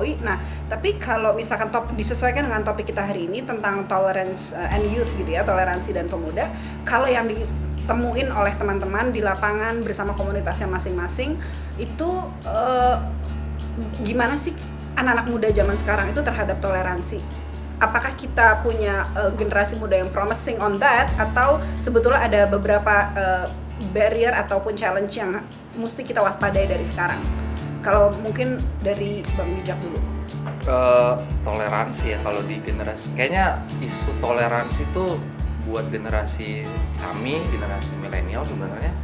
Jokowi. Nah, tapi kalau misalkan disesuaikan dengan topik kita hari ini tentang tolerance and youth gitu ya, toleransi dan pemuda, kalau yang ditemuin oleh teman-teman di lapangan bersama komunitasnya masing-masing itu gimana sih anak-anak muda zaman sekarang itu terhadap toleransi? Apakah kita punya generasi muda yang promising on that, atau sebetulnya ada beberapa barrier ataupun challenge yang mesti kita waspadai dari sekarang? Kalau mungkin dari Bang Bijak dulu. Toleransi ya, kalau di generasi, kayaknya isu toleransi itu buat generasi kami, generasi milenial sebenarnya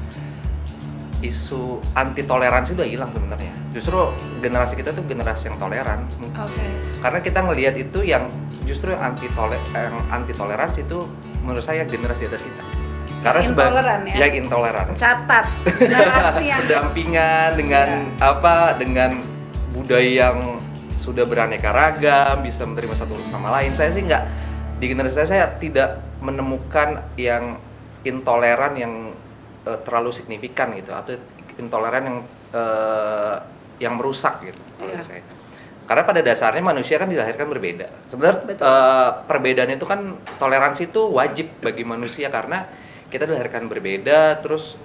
isu anti toleransi udah hilang sebenarnya. Justru generasi kita tuh generasi yang toleran. Karena kita ngelihat itu yang justru yang anti toleransi itu menurut saya generasi atas kita. Karena intoleran ya. Yang intoleran. Catat. Generasi yang berdampingan dengan dengan budaya yang sudah beraneka ragam, bisa menerima satu sama lain. Saya sih nggak, di generasi saya tidak menemukan yang intoleran yang terlalu signifikan gitu, atau intoleran yang merusak gitu menurut saya. Karena pada dasarnya manusia kan dilahirkan berbeda. Sebenarnya perbedaan itu kan, toleransi itu wajib bagi manusia karena kita dilahirkan berbeda, terus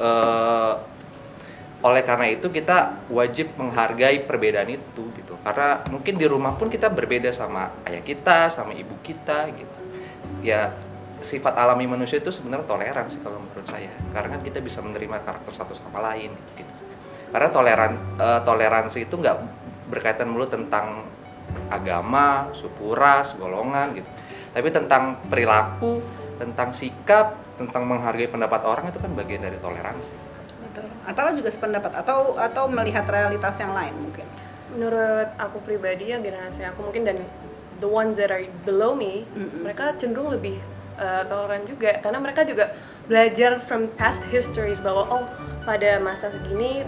oleh karena itu kita wajib menghargai perbedaan itu gitu. Karena mungkin di rumah pun kita berbeda sama ayah kita, sama ibu kita gitu. Ya, sifat alami manusia itu sebenarnya toleransi kalau menurut saya. Karena kan kita bisa menerima karakter satu sama lain gitu. Karena toleransi itu nggak berkaitan mulu tentang agama, suku, ras, golongan gitu. Tapi tentang perilaku, tentang sikap, tentang menghargai pendapat orang, itu kan bagian dari toleransi. Betul. Atau juga sependapat atau melihat realitas yang lain mungkin. Menurut aku pribadi ya, generasi aku mungkin, dan the ones that are below me, mereka cenderung lebih toleran juga, karena mereka juga belajar from past histories bahwa pada masa segini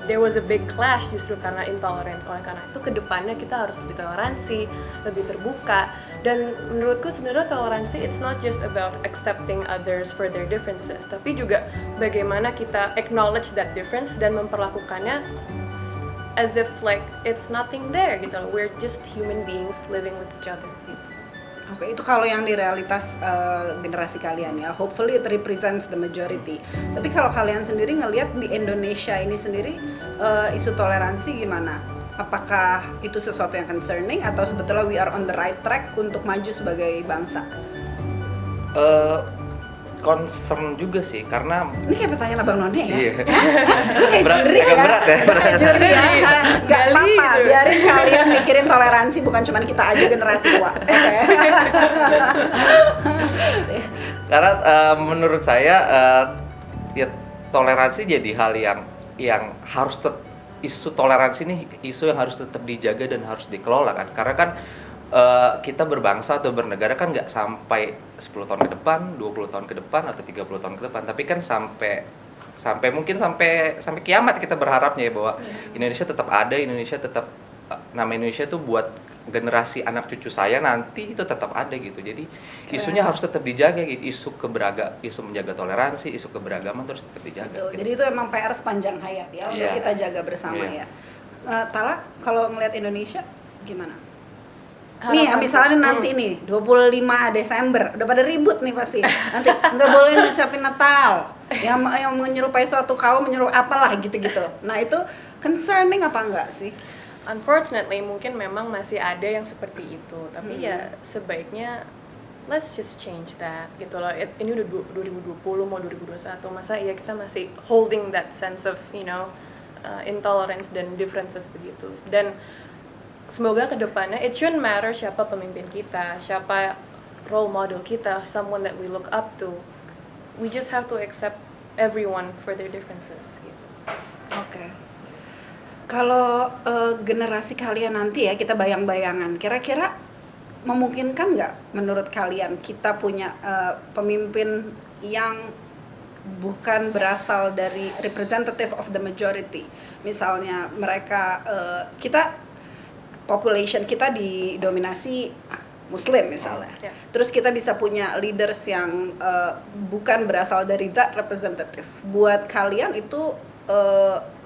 there was a big clash justru karena intolerance. Oleh karena itu kedepannya kita harus lebih toleransi, lebih terbuka. Dan menurutku sebenarnya toleransi it's not just about accepting others for their differences, tapi juga bagaimana kita acknowledge that difference dan memperlakukannya as if like it's nothing there gitu loh. We're just human beings living with each other gitu. Oke, itu kalau yang di realitas generasi kalian ya. Hopefully it represents the majority. Tapi kalau kalian sendiri ngelihat di Indonesia ini sendiri isu toleransi gimana? Apakah itu sesuatu yang concerning atau sebetulnya we are on the right track untuk maju sebagai bangsa? Concern juga sih, karena ini kayak pertanyaan Abang None ya? Iya. Kayak Berat, juri agak ya? berat ya. Kayak juri ya? Gak apa-apa, gitu. biarin kalian mikirin toleransi, bukan cuma kita aja generasi tua. Oke. Karena menurut saya ya toleransi jadi hal yang harus isu toleransi ini isu yang harus tetap dijaga dan harus dikelola kan. Karena kan kita berbangsa atau bernegara kan nggak sampai 10 tahun ke depan, 20 tahun ke depan, atau 30 tahun ke depan, tapi kan sampai mungkin sampai kiamat kita berharapnya ya bahwa Indonesia tetap ada, Indonesia tetap, nama Indonesia tuh buat generasi anak cucu saya nanti itu tetap ada gitu. Jadi isunya harus tetap dijaga gitu, isu menjaga toleransi, isu keberagaman terus tetap dijaga. Betul. Gitu. Jadi itu emang PR sepanjang hayat ya, untuk kita jaga bersama ya. Tala, kalau ngelihat Indonesia gimana? Nih misalnya nanti nih 25 Desember udah pada ribut nih pasti. Nanti nggak boleh ngucapin Natal. Yang menyerupai suatu kaum apalah gitu-gitu. Nah, itu concerning apa enggak sih? Unfortunately mungkin memang masih ada yang seperti itu. Tapi ya sebaiknya let's just change that gitu loh. Ini udah 2020 mau 2021. Masa iya kita masih holding that sense of, intolerance dan differences begitu. Dan semoga kedepannya it shouldn't matter siapa pemimpin kita, siapa role model kita, someone that we look up to. We just have to accept everyone for their differences gitu. Oke. Kalau generasi kalian nanti ya, kita bayang-bayangan, kira-kira memungkinkan nggak menurut kalian kita punya pemimpin yang bukan berasal dari representative of the majority? Misalnya mereka, population kita didominasi Muslim misalnya, terus kita bisa punya leaders yang bukan berasal dari that representative. Buat kalian itu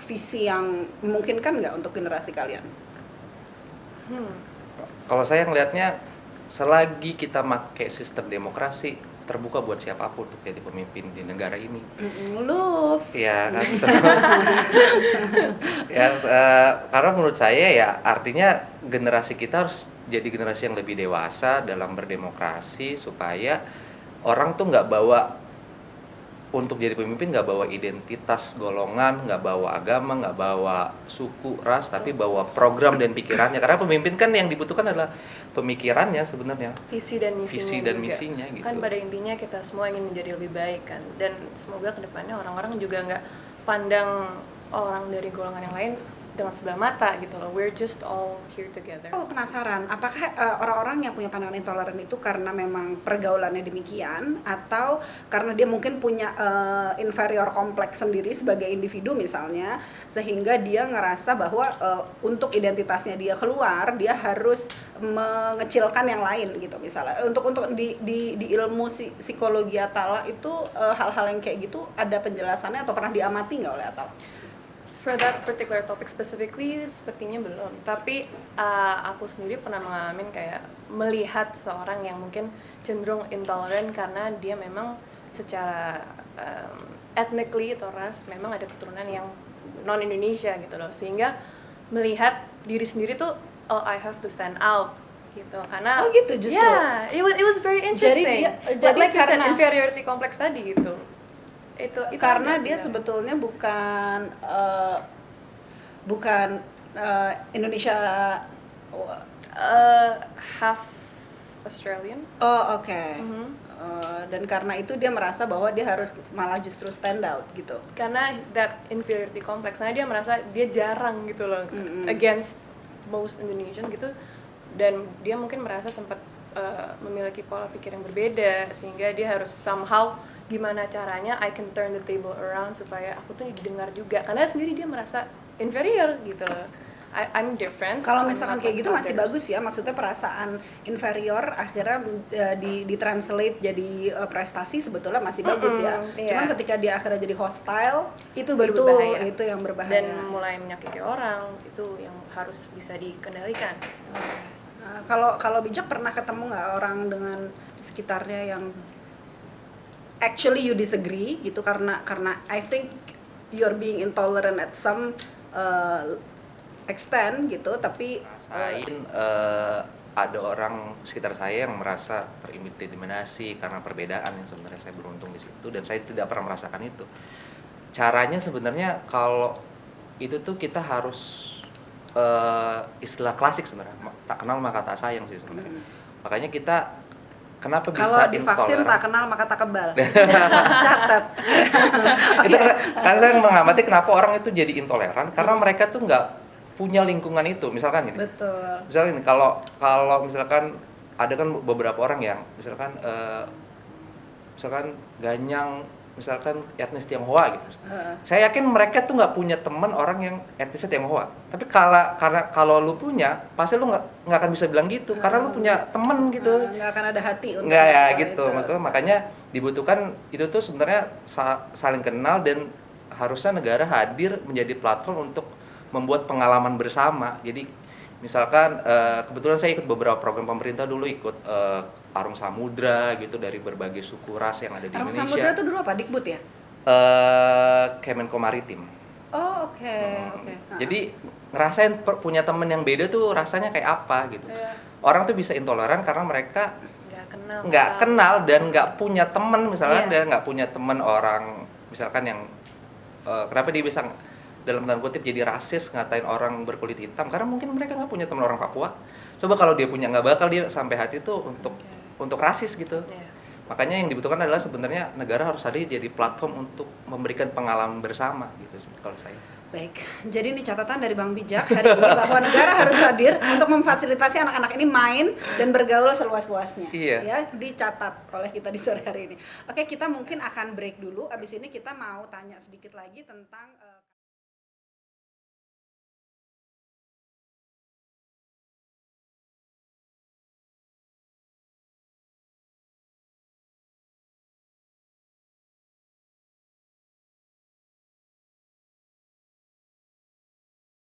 visi yang memungkinkan nggak untuk generasi kalian? Kalau saya ngelihatnya, selagi kita pakai sistem demokrasi, terbuka buat siapapun untuk jadi pemimpin di negara ini. Love. Ya kan, terus ya karena menurut saya ya artinya generasi kita harus jadi generasi yang lebih dewasa dalam berdemokrasi, supaya orang tuh nggak bawa, untuk jadi pemimpin nggak bawa identitas golongan, nggak bawa agama, nggak bawa suku, ras, tapi bawa program dan pikirannya. Karena pemimpin kan yang dibutuhkan adalah pemikirannya sebenarnya, Visi dan misinya misinya gitu. Kan pada intinya kita semua ingin menjadi lebih baik kan, dan semoga kedepannya orang-orang juga nggak pandang orang dari golongan yang lain dengan sebelah mata gitu loh. We're just all here together. Aku penasaran, apakah orang-orang yang punya pandangan intoleran itu karena memang pergaulannya demikian, atau karena dia mungkin punya inferior kompleks sendiri sebagai individu misalnya, sehingga dia ngerasa bahwa untuk identitasnya dia keluar, dia harus mengecilkan yang lain gitu misalnya. Untuk di ilmu psikologi Atala itu hal-hal yang kayak gitu ada penjelasannya atau pernah diamati nggak oleh Atala? For that particular topic specifically, sepertinya belum. Tapi aku sendiri pernah mengalami kayak melihat seorang yang mungkin cenderung intoleran karena dia memang secara ethnically atau ras memang ada keturunan yang non Indonesia gitu loh. Sehingga melihat diri sendiri tuh, oh I have to stand out gitu. Karena gitu justru. Yeah, it was very interesting. Jadi like you said, karena inferiority complex tadi gitu. Itu karena dia ada, sebetulnya bukan Indonesia. Half Australian. Oh oke. Dan karena itu dia merasa bahwa dia harus malah justru stand out gitu. Karena that inferiority complex, karena dia merasa dia jarang gitu loh against most Indonesian gitu, dan dia mungkin merasa sempat memiliki pola pikir yang berbeda, sehingga dia harus somehow gimana caranya I can turn the table around supaya aku tuh didengar juga, karena sendiri dia merasa inferior gitu loh. I'm different. Kalau misalkan kayak gitu like masih others. bagus ya, maksudnya perasaan inferior akhirnya ditranslate jadi prestasi, sebetulnya masih bagus ya. Iya. Cuman ketika dia akhirnya jadi hostile, itu baru berbahaya. Itu yang berbahaya. Dan mulai menyakiti orang, itu yang harus bisa dikendalikan. Kalau Bijak pernah ketemu nggak orang dengan di sekitarnya yang actually you disagree gitu, karena I think you're being intolerant at some extent gitu, tapi Rasain ada orang sekitar saya yang merasa terintimidasi karena perbedaan, yang sebenarnya saya beruntung di situ dan saya tidak pernah merasakan itu. Caranya sebenarnya kalau itu tuh kita harus istilah klasik sebenarnya, tak kenal maka tak sayang sih sebenarnya. Makanya kita kenapa bisa kalau divaksin intoleran? tak kenal maka tak kebal. Catat. Itu karena saya mengamati kenapa orang itu jadi intoleran, karena mereka tuh nggak punya lingkungan itu. Misalkan gini. Betul. Misalkan gini, kalau misalkan ada kan beberapa orang yang misalkan Ganyang, misalkan etnis Tionghoa gitu. Saya yakin mereka tuh nggak punya teman orang yang etnisnya Tionghoa. Tapi kalau lu punya, pasti lu nggak akan bisa bilang gitu, karena lu punya teman gitu. Nggak akan ada hati untuk Nggak ya gitu, itu. maksudnya makanya dibutuhkan itu tuh sebenarnya saling kenal, dan harusnya negara hadir menjadi platform untuk membuat pengalaman bersama. Jadi misalkan kebetulan saya ikut beberapa program pemerintah dulu, ikut Arung Samudra gitu, dari berbagai suku ras yang ada di Arung Indonesia. Samudra itu dulu apa? Dikbud ya? Kemenko Maritim. Oh oke. Jadi ngerasain punya temen yang beda tuh rasanya kayak apa gitu. Orang tuh bisa intoleran karena mereka nggak kenal dan nggak punya temen, misalkan dia nggak punya temen orang misalkan yang kenapa dia bisa dalam tanda kutip jadi rasis ngatain orang berkulit hitam, karena mungkin mereka nggak punya teman orang Papua. Coba kalau dia punya, nggak bakal dia sampai hati tuh untuk rasis gitu. Makanya yang dibutuhkan adalah sebenarnya negara harus hadir jadi platform untuk memberikan pengalaman bersama gitu kalau saya. Baik, jadi ini catatan dari Bang Bijak hari ini bahwa negara harus hadir untuk memfasilitasi anak-anak ini main dan bergaul seluas-luasnya. Iya. Ya, dicatat oleh kita di sore hari ini. Oke, kita mungkin akan break dulu. Abis ini kita mau tanya sedikit lagi tentang